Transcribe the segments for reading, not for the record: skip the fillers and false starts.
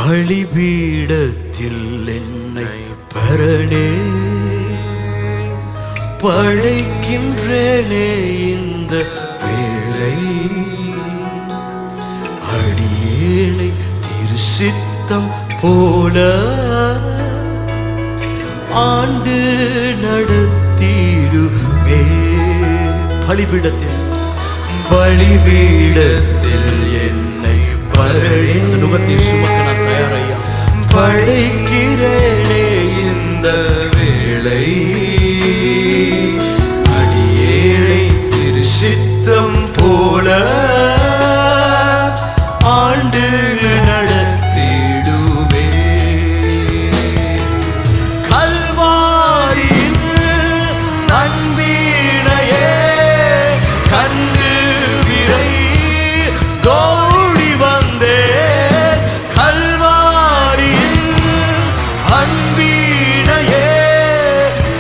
பலிபீடத்தில் என்னை பரணே படைக்கின்றேனே இந்த வேளை. அடியேனை திருசித்தம் போல ஆண்டு நடத்திடுவே. பலிபீடத்தில் என்னை பரணே. நுகத்தை சுமக்க நான் தயாரையா. படைக்கிறேனே இந்த வேளை. அடியேனை திருசித்தம் போல ஆண்டு நடத்திடுவே. கல்வாரியின் அன்பினையே கண்டு விரை தோழி வந்தே. கல்வாரியின் அன்பினையே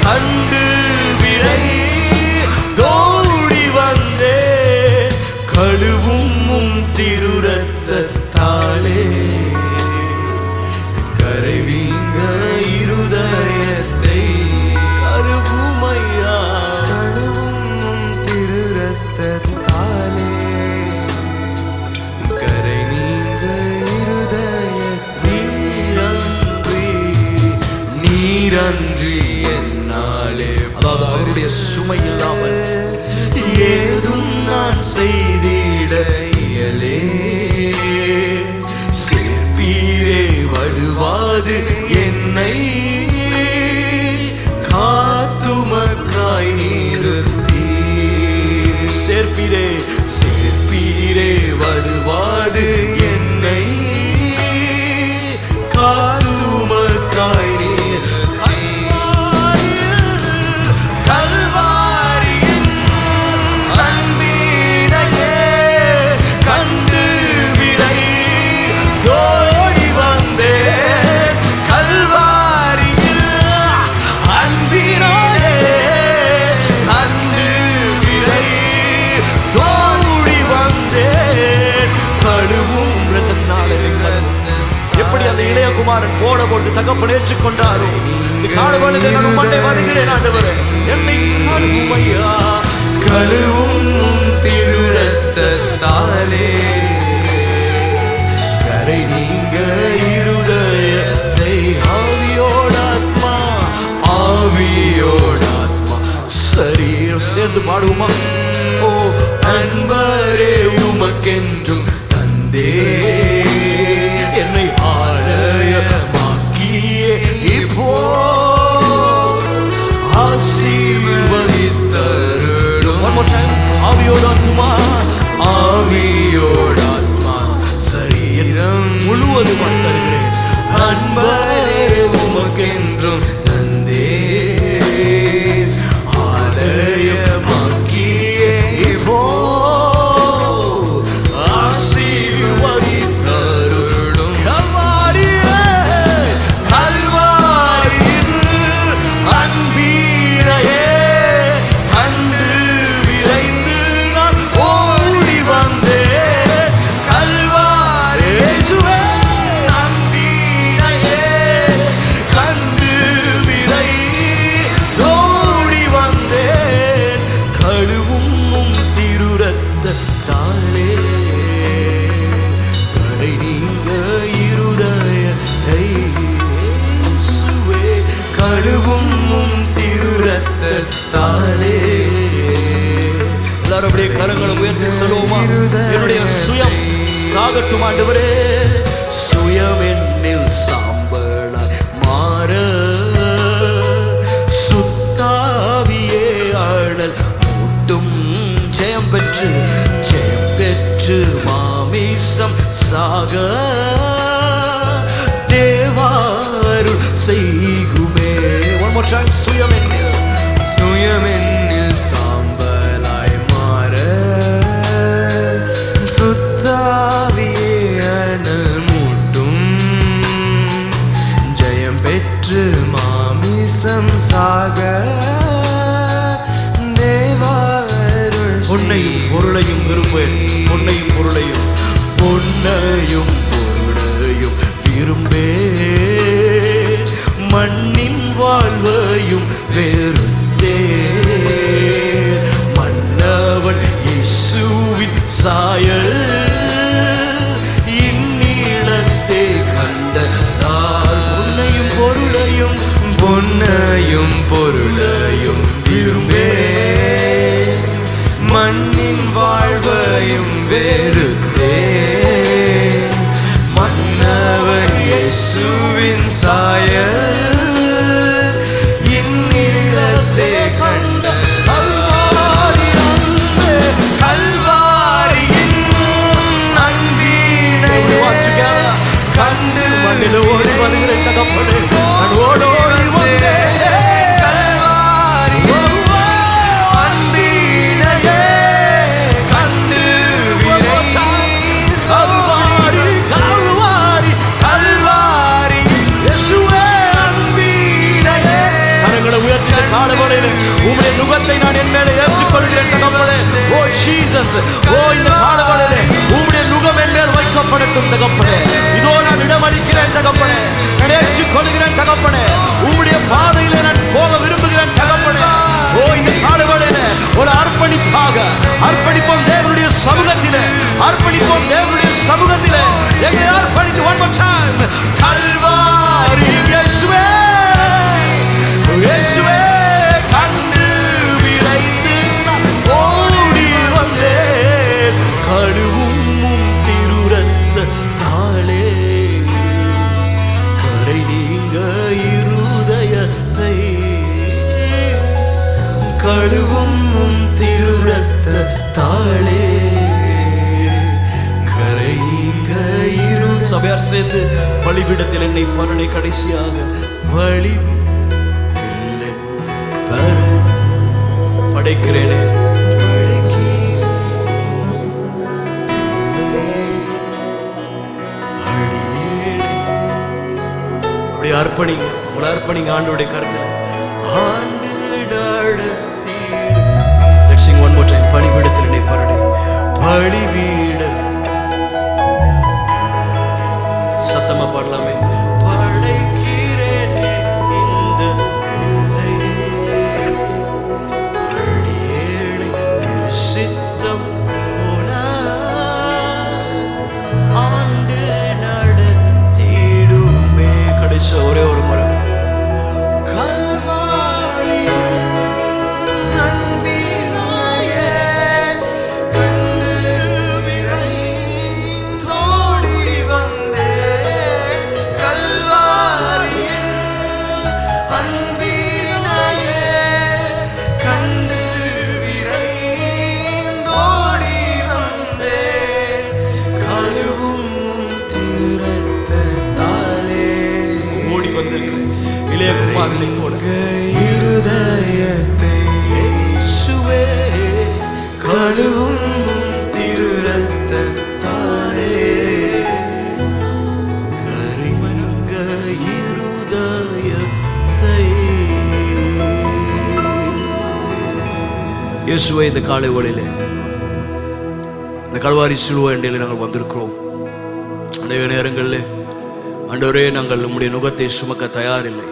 கண்டு விரை தோழி வந்தே. கழுவும் திருரத்தத்தாலே கரைவீங்க இருதயத்தை. கழுவுமையா கழுவும் திருரத்தத்தாலே கரை நீங்க இருதயத்தை. நீரன்றி என்னாலே, அதாவது அவருடைய சுமை இல்லாமல் ஏதும் நான் செய்திட இயலே. சேர்ப்பீரே வடுவாது என்னை காத்துமக்காய் நிறுத்தி. சேர்ப்பீரே வடுவாது என்னை காத்துமக்காய் குமாரன் போட போட்டு தகப்பன் ஏற்றுக்கொண்டாரோ. இந்த காலவழியில் நான் மண்டை வருகிறேன் ஆண்டவரே. என்னை கழுவுமையா. கழுவும் திருரத்தத்தாலே கரை நீங்க இருதயத்தை. ஆவியோடாத்மா சரீரம் சேர்ந்து பாடுவோமா. ஓ அன்பரே உமக்கென்றும் தந்தே என்னை ஆலயமாக்கியே இப்போ ஆசீர்வதித்தருளும். One more time. ஆவியோடாத்மா சரீரம் முழுவதுமாய் தருகிறேன். அன்பரே உமக்கென்றும் தந்தே ஆலயமாக்கியே இப்போ எல்லாருடைய கரங்களும் உயர்த்தி சொல்லுவோமா. என்னுடைய சுயம் சாகட்டும் ஆண்டவரே. சுயம் என்னில் சாம்பலாய் மாற சுத்தாவியே அழல் மூட்டும். ஜெயம் பெற்று மாமிசம் சாக தேவாருள் செய்குமே. One more time. சுயம் என்னில் சாம்பலாய் மாற சுத்தாவியே அனல் மூட்டும். ஜெயம் பெற்று மாமிசம் சாக தேவாருள். பொன்னையும் பொருளையும் விரும்புவேன். பொன்னையும் பொருளையும் விரும்ப மண்ணில் ஓடி வருகிறேன் தகப்பனே, நான் ஓடோடி வந்தேன். உம்முடைய நுகத்தை நான் என் மேலே ஏற்றுக்கொள்கிறேன் தகப்பனே. ஓ ஜீசஸ், ஓ இந்த காலவளையிலே உம்முடைய நுகம் என் மேல் வைக்கப்படட்டும் தகப்பனே. இதோ நான் இடமளிக்கிறேன் தகப்பனே, நான் ஏற்றுக்கொள்கிறேன் தகப்பனே. உம்முடைய பாதையிலே நான் போக விரும்புகிறேன் தகப்பனே. ஓ இந்த காலவளையிலே ஒரு அர்ப்பணிப்போம் தேவனுடைய சமூகத்திலே, அர்ப்பணிப்போம் தேவனுடைய சமூகத்திலே. எங்களை அர்ப்பணித்து one more time. கல்வாரி இயேசுவே, இயேசுவே கண்டு விரைத்து ஓடி வந்தேன். கழுவும் திருரத்தத்தாலே கரை நீங்க இருதயத்தை, கழுவும் திருரத்தத்தாலே கரை நீங்க இரு. சபையார் சேர்ந்து பலிபீடத்தில் என்னை பரனை கடைசியாக வழி படைக்கிறேனே, அப்படி அர்ப்பணிங்க, உங்களை அர்ப்பணிங்க ஆண்டவருடைய கருத்துல. ஆண்டு நடத்தி let's sing one more time. பலிபீடத்தில் என்னை பரனை, பலிபீட சத்தமா பாடலாமே. படைக்கிறேனே இந்த சித்தம் போல ஆண்டு நடத்திடுமே. கடைசி ஒரே ஒரு முறை. கல்வாரி நன்பினாயே கண்டு விரைந்தோடி வந்தேன். கல்வாரியின் அன்பினாயே கண்டு இளையகுமாரனை போல இருதயத்தை இயேசுவே கழுவும் திருரத்தத்தாலே கரைங்க இருதயத்தை. இயேசுவே இந்த காலை வேளையிலே இந்த கல்வாரி சிலுவை அண்டையிலே நாங்கள் வந்திருக்கிறோம். அநேக நேரங்களில் ஆண்டவரே நாங்கள் உம்முடைய நுகத்தை சுமக்க தயாரில்லை,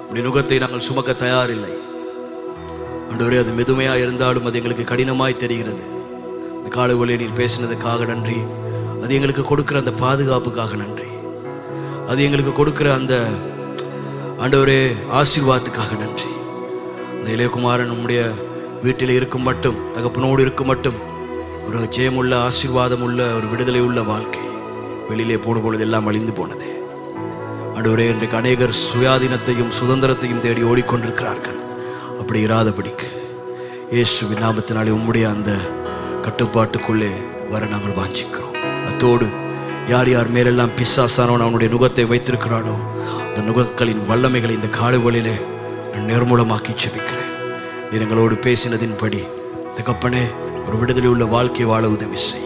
உம்முடைய நுகத்தை நாங்கள் சுமக்க தயாரில்லை ஆண்டவரே. அது மெதுமையாக இருந்தாலும் அது எங்களுக்கு கடினமாய் தெரிகிறது. இந்த காலைவேளையில் நீர் பேசினதுக்காக நன்றி. அது எங்களுக்கு கொடுக்கிற அந்த பாதுகாப்புக்காக நன்றி. அது எங்களுக்கு கொடுக்கிற அந்த ஆண்டவரே ஆசீர்வாதத்துக்காக நன்றி. அந்த இளையகுமாரன் உம்முடைய வீட்டில் இருக்கும் மட்டும், தகப்பனோடு இருக்கும் மட்டும் ஒரு ஜெயமுள்ள, ஆசீர்வாதம் உள்ள, ஒரு விடுதலை உள்ள வாழ்க்கை. வெளியிலே போடும்பொழுது எல்லாம் அழிந்து போனது ஆண்டவரே. இன்றைக்கு அநேகர் சுயாதீனத்தையும் சுதந்திரத்தையும் தேடி ஓடிக்கொண்டிருக்கிறார்கள். அப்படி இராதபடிக்கு இயேசுவின் நாமத்தினாலே உம்முடைய அந்த கட்டுப்பாட்டுக்குள்ளே வர நாங்கள் வாஞ்சிக்கிறோம். அத்தோடு யார் யார் மேலெல்லாம் பிசாசானவன் அவனுடைய நுகத்தை வைத்திருக்கிறானோ அந்த நுகக்களின் வல்லமைகளை இந்த காலைவேளையிலே நான் நிர்மூலமாக்கி ஜெபிக்கிறேன். நீர் எங்களோடு பேசினதின்படி தகப்பனே ஒரு விடுதலை உள்ள வாழ்க்கை வாழ உதவி செய்.